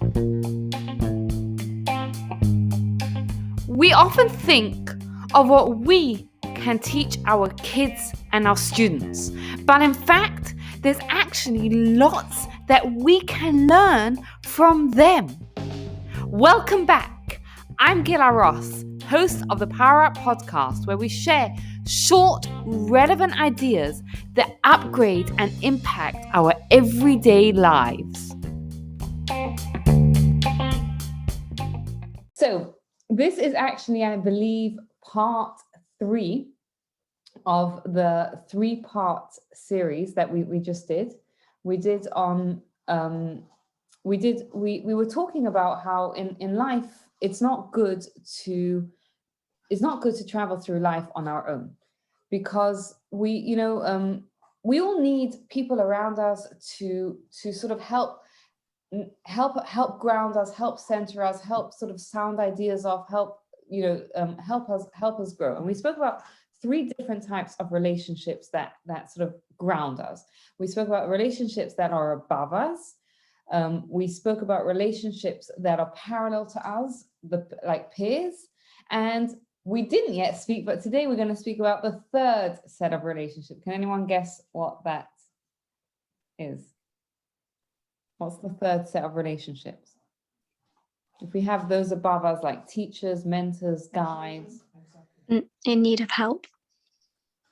We often think of what we can teach our kids and our students, but in fact, there's actually lots that we can learn from them. Welcome back. I'm Gila Ross, host of the Power Up podcast, where we share short, relevant ideas that upgrade and impact our everyday lives. So, this is actually, I believe, part 3 of the 3-part series that we just did. We did on we were talking about how in life it's not good to travel through life on our own, because we all need people around us to sort of help ground us, help center us, help sort of sound ideas off, help us grow. And we spoke about 3 different types of relationships that sort of ground us. We spoke about relationships that are above us. We spoke about relationships that are parallel to us, like peers. And we didn't yet speak, but today we're going to speak about the 3rd set of relationships. Can anyone guess what that is? What's the 3rd set of relationships? If we have those above us, like teachers, mentors, guides. In need of help.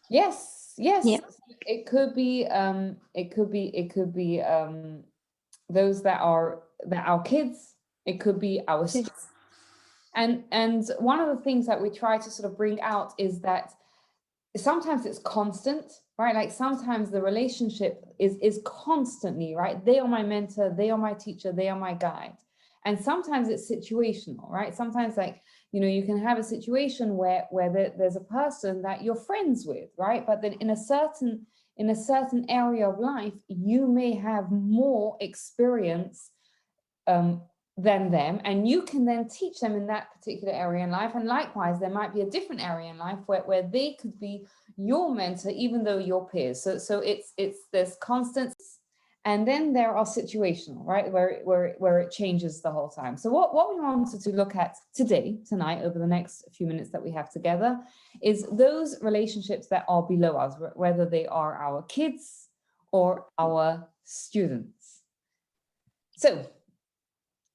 Yes. Yep. It could be those that are our kids. It could be our students. And one of the things that we try to sort of bring out is that sometimes it's constant, right? Like sometimes the relationship is constantly, right? They are my mentor, they are my teacher, they are my guide. And sometimes it's situational, right? Sometimes, like, you can have a situation where there's a person that you're friends with, right? But then in a certain area of life, you may have more experience than them, and you can then teach them in that particular area in life. And likewise, there might be a different area in life where they could be your mentor, even though you're peers. So there's constant, and then there are situational, right, where it changes the whole time. So what we wanted to look at tonight, over the next few minutes that we have together, is those relationships that are below us, whether they are our kids or our students. So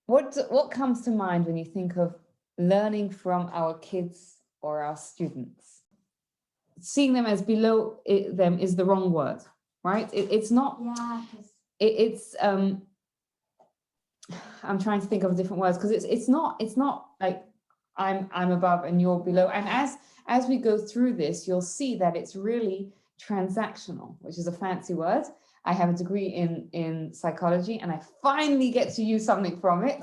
what comes to mind when you think of learning from our kids or our students? Seeing them as below them is the wrong word, right? It's not. Yeah. It's I'm trying to think of different words, because it's not like I'm above and you're below. And as we go through this, you'll see that it's really transactional, which is a fancy word. I have a degree in psychology, and I finally get to use something from it.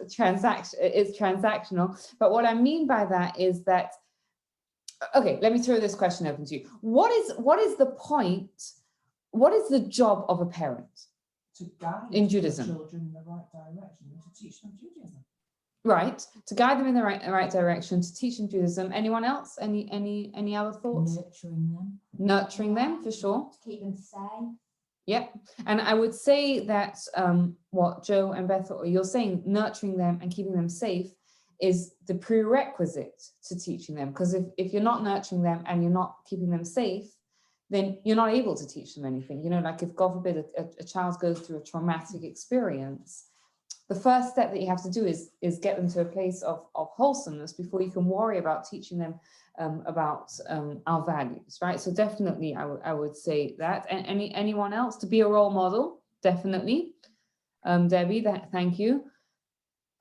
It's transactional. But what I mean by that is that, okay, let me throw this question open to you. What is the point? What is the job of a parent? To guide in Judaism children in the right direction and to teach them Judaism. Right, to guide them in the right direction, to teach them Judaism. Anyone else? Any other thoughts? Nurturing them, for sure. To keep them safe. Yep. And I would say that what Joe and Beth, you're saying, nurturing them and keeping them safe is the prerequisite to teaching them. Because if you're not nurturing them and you're not keeping them safe, then you're not able to teach them anything. Like if, God forbid, a child goes through a traumatic experience, the first step that you have to do is get them to a place of wholesomeness before you can worry about teaching them about our values, right? So definitely, I would say that. And anyone else? To be a role model, definitely. Debbie, thank you.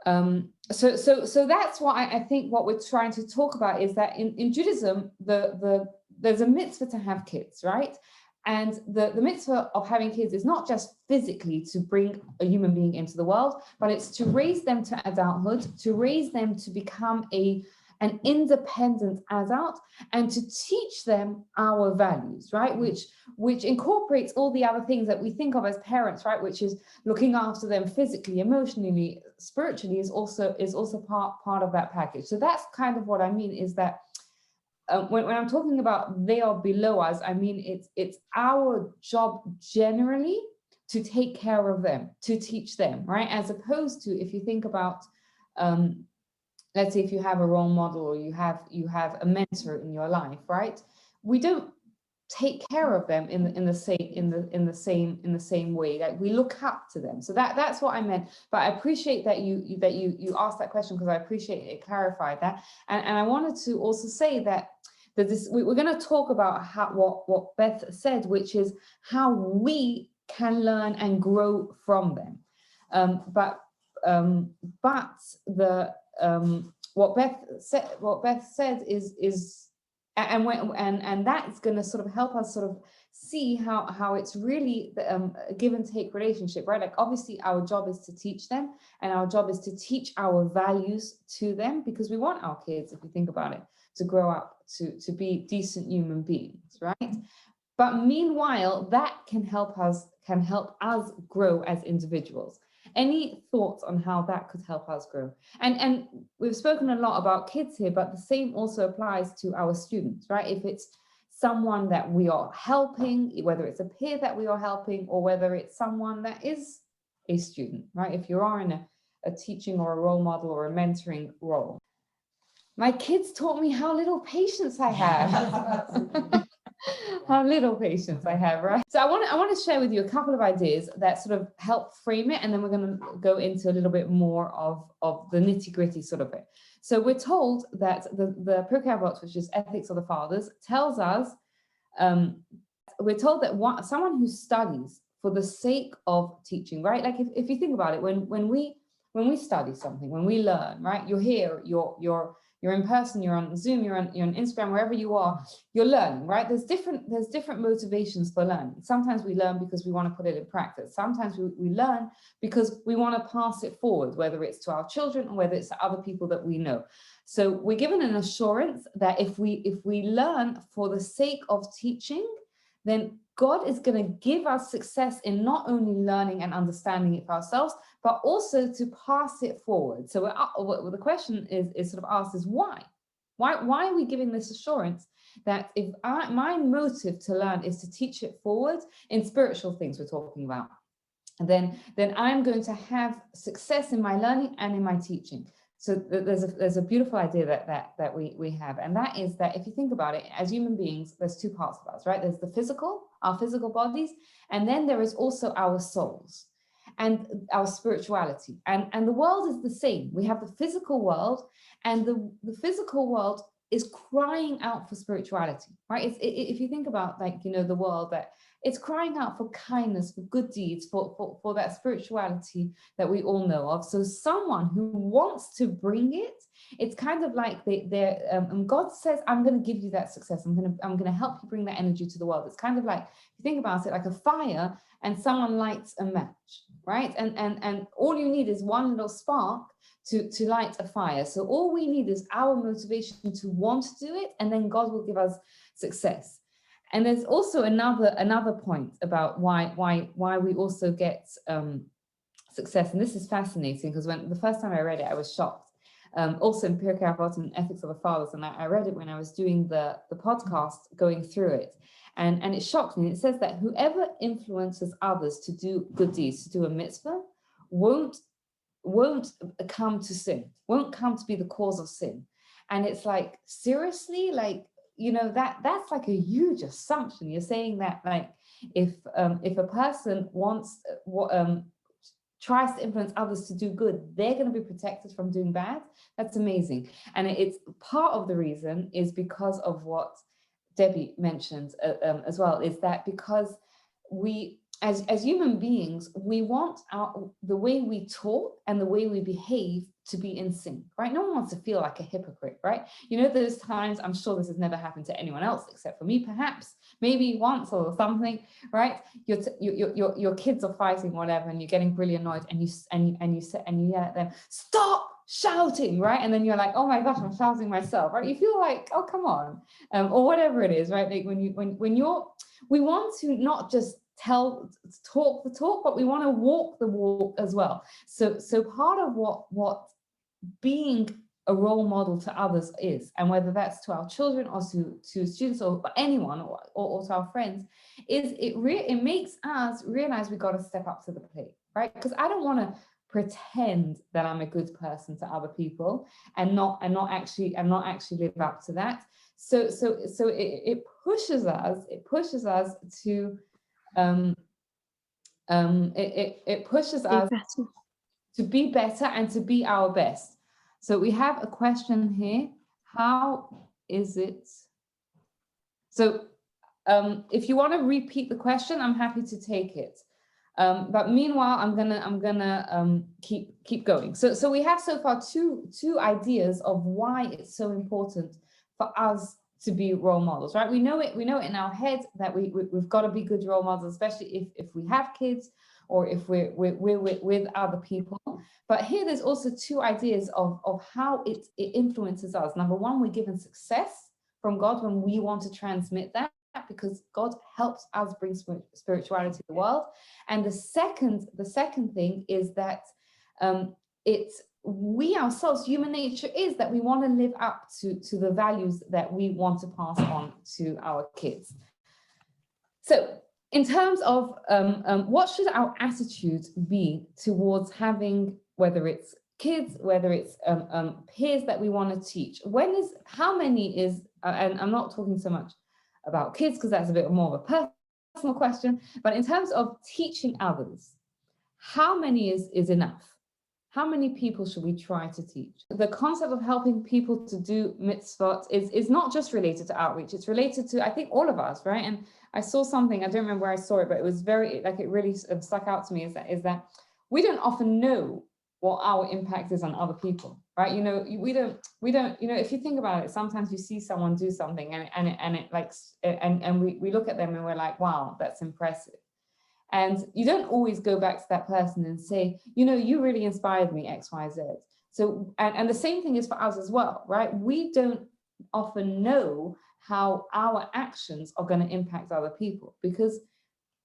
So that's what I think what we're trying to talk about is that in Judaism, there's a mitzvah to have kids, right? And the mitzvah of having kids is not just physically to bring a human being into the world, but it's to raise them to adulthood, to raise them to become an independent adult, and to teach them our values, right? Which incorporates all the other things that we think of as parents, right? Which is looking after them physically, emotionally, spiritually is also part of that package. So that's kind of what I mean, is that when I'm talking about they are below us, I mean it's our job generally to take care of them, to teach them, right? As opposed to, if you think about, let's say if you have a role model or you have a mentor in your life, right? We don't take care of them in the same way. Like, we look up to them. So that's what I meant. But I appreciate that you asked that question, because I appreciate it clarified that. And I wanted to also say that we're going to talk about what Beth said, which is how we can learn and grow from them. But what Beth said is and that's going to sort of help us sort of see how it's really a give and take relationship, right? Like, obviously our job is to teach them, and our job is to teach our values to them, because we want our kids, if you think about it, to grow up to be decent human beings, right? But meanwhile, that can help us grow as individuals. Any thoughts on how that could help us grow? And we've spoken a lot about kids here, but the same also applies to our students, right? If it's someone that we are helping, whether it's a peer that we are helping, or whether it's someone that is a student, right? If you are in a teaching or a role model or a mentoring role. My kids taught me how little patience I have. How little patience I have, right? So I want to share with you a couple of ideas that sort of help frame it, and then we're going to go into a little bit more of the nitty-gritty sort of it. So we're told that the Pirkei Avot, which is Ethics of the Fathers, tells us, we're told that someone who studies for the sake of teaching, right? Like, if you think about it, when we study something, when we learn, right? You're here, you're in person, you're on Zoom, you're on Instagram, wherever you are, you're learning, right? There's different motivations for learning. Sometimes we learn because we want to put it in practice. Sometimes we learn because we want to pass it forward, whether it's to our children or whether it's to other people that we know. So we're given an assurance that if we learn for the sake of teaching, then God is going to give us success in not only learning and understanding it for ourselves, but also to pass it forward. So the question is sort of asked is why? Why are we giving this assurance that if my motive to learn is to teach it forward in spiritual things we're talking about, then I'm going to have success in my learning and in my teaching. So there's a beautiful idea that we have, and that is that if you think about it, as human beings, there's two parts of us, right? There's the physical, our physical bodies, and then there is also our souls and our spirituality. And the world is the same. We have the physical world, and the physical world is crying out for spirituality, right? If you think about, like, the world, that it's crying out for kindness, for good deeds, for that spirituality that we all know of. So someone who wants to bring it, it's kind of like God says, I'm going to give you that success. I'm going to help you bring that energy to the world. It's kind of like, if you think about it, like a fire and someone lights a match, right? And all you need is one little spark to light a fire. So all we need is our motivation to want to do it, and then God will give us success. And there's also another point about why we also get success, and this is fascinating, because when the first time I read it, I was shocked. Also in Pirkei Avot and Ethics of the Fathers, and I read it when I was doing the podcast, going through it, and it shocked me. It says that whoever influences others to do good deeds, to do a mitzvah, won't come to sin, won't come to be the cause of sin. And it's like, seriously, like, that's like a huge assumption. You're saying that, like, if a person tries to influence others to do good, they're going to be protected from doing bad. That's amazing. And it's part of the reason is because of what Debbie mentioned as well, is that because we, as human beings, we want the way we talk and the way we behave to be in sync, right? No one wants to feel like a hypocrite, right? Those times, I'm sure this has never happened to anyone else except for me, perhaps, maybe once or something, right? Your kids are fighting, whatever, and you're getting really annoyed, and you yell at them, stop shouting, right? And then you're like, oh my gosh, I'm shouting myself, right? You feel like, oh, come on, or whatever it is, right? Like we want to not just talk the talk, but we want to walk the walk as well. So part of what being a role model to others is, and whether that's to our children or to students or anyone or to our friends, is it makes us realize we got to step up to the plate, right? Because I don't want to pretend that I'm a good person to other people and not actually live up to that. So it pushes us to it pushes Be us better. to be better and to be our best. So we have a question here. How is it? So if you want to repeat the question, I'm happy to take it. But meanwhile, I'm gonna keep going. So we have so far two ideas of why it's so important for us to be role models, right? We know it in our heads that we've got to be good role models, especially if we have kids or if we're with other people. But here there's also two ideas of how it influences us. Number one, we're given success from God when we want to transmit that, because God helps us bring spirituality to the world. And the second thing is that we ourselves, human nature is that we want to live up to the values that we want to pass on to our kids. So in terms of what should our attitude be towards having, whether it's kids, whether it's peers that we want to teach, how many is, and I'm not talking so much about kids because that's a bit more of a personal question, but in terms of teaching others, how many is enough? How many people should we try to teach? The concept of helping people to do mitzvot is not just related to outreach, it's related to, I think, all of us, right? And I saw something, I don't remember where I saw it, but it was very, like, it really stuck out to me, is that we don't often know what our impact is on other people, right? You know, we don't, you know, if you think about it, sometimes you see someone do something and we look at them and we're like, wow, that's impressive. And you don't always go back to that person and say, you know, you really inspired me, X, Y, Z. So, and the same thing is for us as well, right? We don't often know how our actions are going to impact other people, because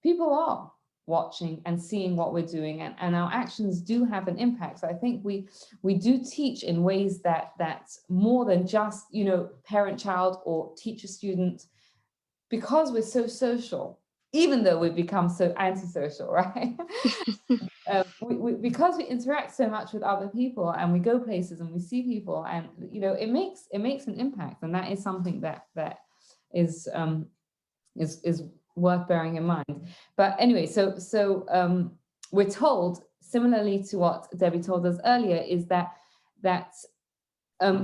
people are watching and seeing what we're doing, and our actions do have an impact. So I think we do teach in ways that's more than just, you know, parent-child or teacher-student, because we're so social, even though we've become so antisocial, right? Because we interact so much with other people and we go places and we see people, and, you know, it makes an impact, and that is something that is worth bearing in mind. But anyway, so we're told, similarly to what Debbie told us earlier, is that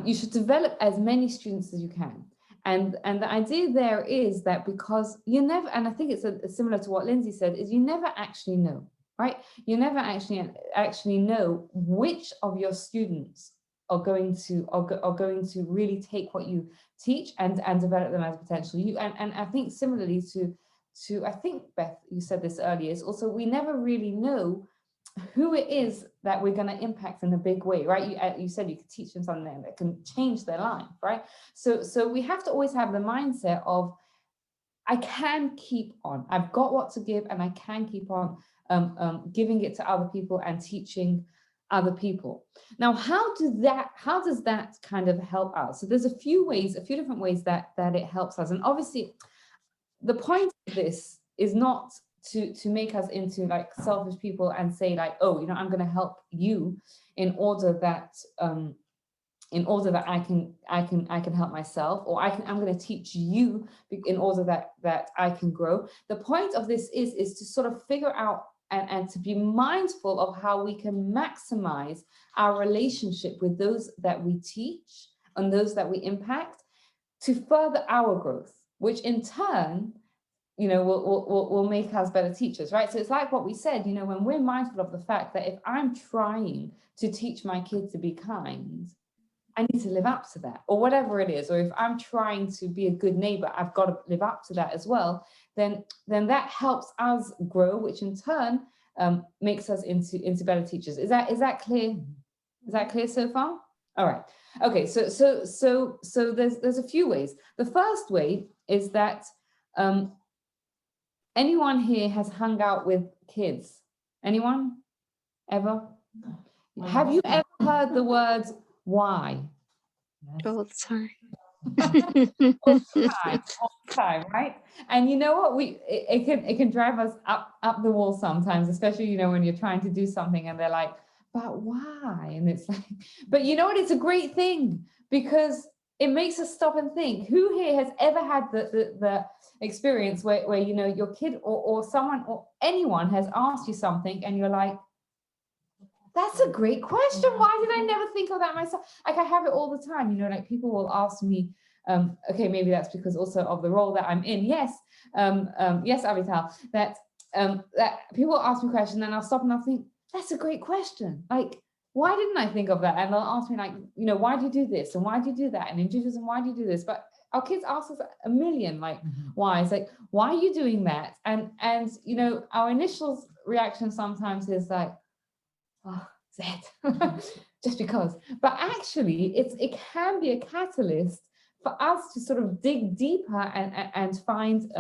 you should develop as many students as you can. And the idea there is that, because you never, and I think it's similar to what Lindsay said, is you never actually know, right? You never actually know which of your students are going to really take what you teach and develop them as potential. And I think similarly to I think, Beth, you said this earlier, is also we never really know who it is that we're going to impact in a big way, right? You said you could teach them something that can change their life, right? So we have to always have the mindset of, I can keep on. I've got what to give, and I can keep on giving it to other people and teaching other people. Now, how does that kind of help us? So there's a few different ways that it helps us. And obviously, the point of this is not to make us into like selfish people and say like, oh, you know, I'm going to help you in order that I can help myself, or I'm going to teach you in order that I can grow. The point of this is to sort of figure out and to be mindful of how we can maximize our relationship with those that we teach and those that we impact to further our growth, which in turn, you know, will make us better teachers, right? So it's like what we said, you know, when we're mindful of the fact that if I'm trying to teach my kids to be kind, I need to live up to that, or whatever it is. Or if I'm trying to be a good neighbor, I've got to live up to that as well. Then that helps us grow, which in turn makes us into better teachers. Is that clear? Is that clear so far? All right. Okay. So there's a few ways. The first way is that anyone here has hung out with kids? Anyone? Ever? Have you ever heard the words why? Yes. All the time. All the time, right? And you know what? It can drive us up the wall sometimes, especially when you're trying to do something and they're like, but why? And it's like, but you know what? It's a great thing because it makes us stop and think. Who here has ever had the experience where your kid or someone or anyone has asked you something and you're like, that's a great question. Why did I never think of that myself? Like I have it all the time, like people will ask me, okay, maybe that's because also of the role that I'm in. Yes, yes, Avital, that people ask me questions and I'll stop and I'll think, that's a great question. Like, why didn't I think of that? And they'll ask me like, why do you do this? And why do you do that? And in Judaism, why do you do this? But our kids ask us a million, like, why? It's like, why are you doing that? And our initial reaction sometimes is like, oh, Zed, just because. But actually, it can be a catalyst for us to sort of dig deeper and find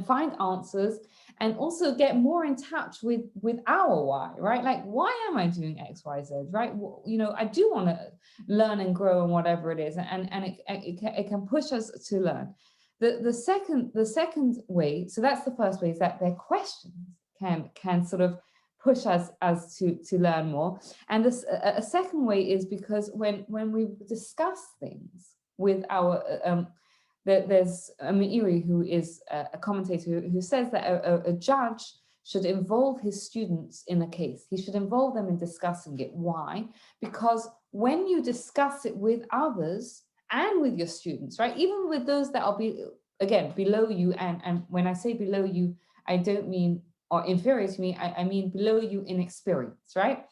find answers, and also get more in touch with our why, right? Like, why am I doing X, Y, Z, right? I do want to learn and grow and whatever it is, and it can push us to learn. The second way, so that's the first way, is that their questions can sort of push us as to learn more. And this a second way is because when we discuss things with our there's a Meiri, who is a commentator, who says that a judge should involve his students in a case. He should involve them in discussing it. Why? Because when you discuss it with others and with your students, right, even with those that are below you, and when I say below you, I don't mean or inferior to me, I mean below you in experience, right?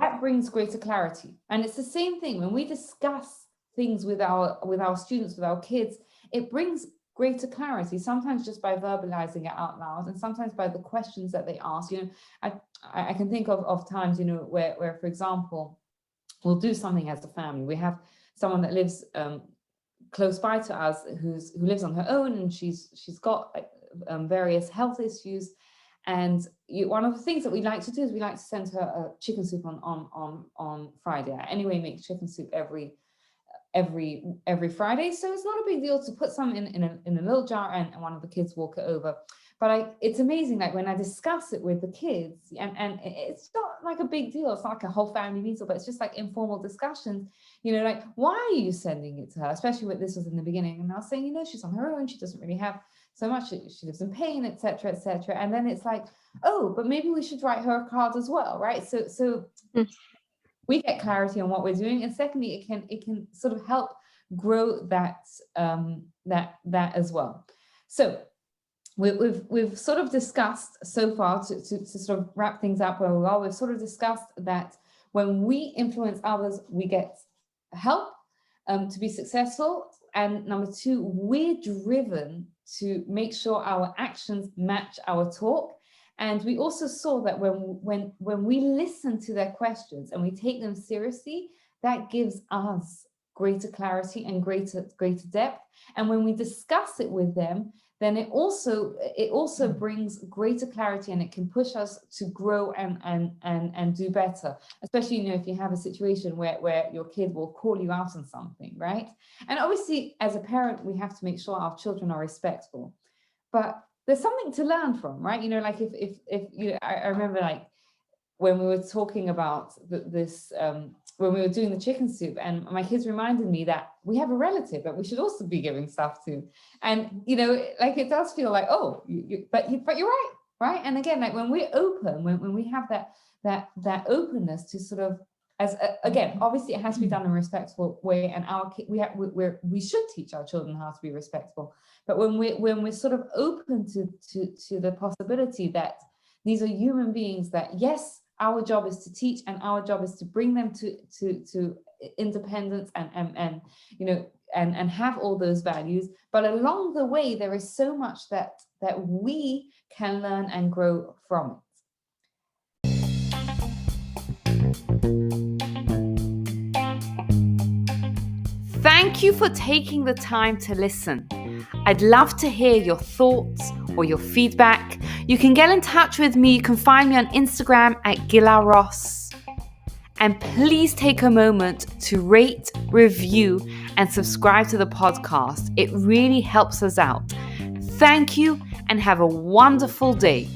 That brings greater clarity. And it's the same thing when we discuss things with our students, with our kids, it brings greater clarity, sometimes just by verbalizing it out loud, and sometimes by the questions that they ask. I can think of times, where, for example, we'll do something as a family. We have someone that lives close by to us who lives on her own, and she's got various health issues. And one of the things that we like to do is we like to send her a chicken soup on Friday. I anyway make chicken soup every Friday, so it's not a big deal to put some in a little jar and one of the kids walk it over. But it's amazing, like when I discuss it with the kids, and it's not like a big deal, it's not like a whole family meal, but it's just like informal discussions, like, why are you sending it to her? Especially when this was in the beginning, and I was saying, she's on her own, she doesn't really have so much, she lives in pain, etc., etc. And then it's like, oh, but maybe we should write her a card as well, right? So we get clarity on what we're doing, and secondly, it can sort of help grow that as well. So we've sort of discussed so far, to sort of wrap things up where we are, we've sort of discussed that when we influence others, we get help to be successful. And number two, we're driven to make sure our actions match our talk. And we also saw that when we listen to their questions and we take them seriously, that gives us greater clarity and greater depth. And when we discuss it with them, then it also brings greater clarity, and it can push us to grow and do better, especially if you have a situation where your kid will call you out on something, right? And obviously, as a parent, we have to make sure our children are respectful, but there's something to learn from, right? Like if I remember, like, when we were talking about this when we were doing the chicken soup, and my kids reminded me that we have a relative that we should also be giving stuff to. And, like, it does feel like, oh, but you're right? And again, like when we're open, when we have that openness to sort of, again, obviously it has to be done in a respectful way, and we should teach our children how to be respectful. But when we're sort of open to the possibility that these are human beings, that yes, our job is to teach, and our job is to bring them to independence and have all those values. But along the way, there is so much that we can learn and grow from it. Thank you for taking the time to listen. I'd love to hear your thoughts or your feedback. You can get in touch with me. You can find me on Instagram at Gila Ross. And please take a moment to rate, review, and subscribe to the podcast. It really helps us out. Thank you and have a wonderful day.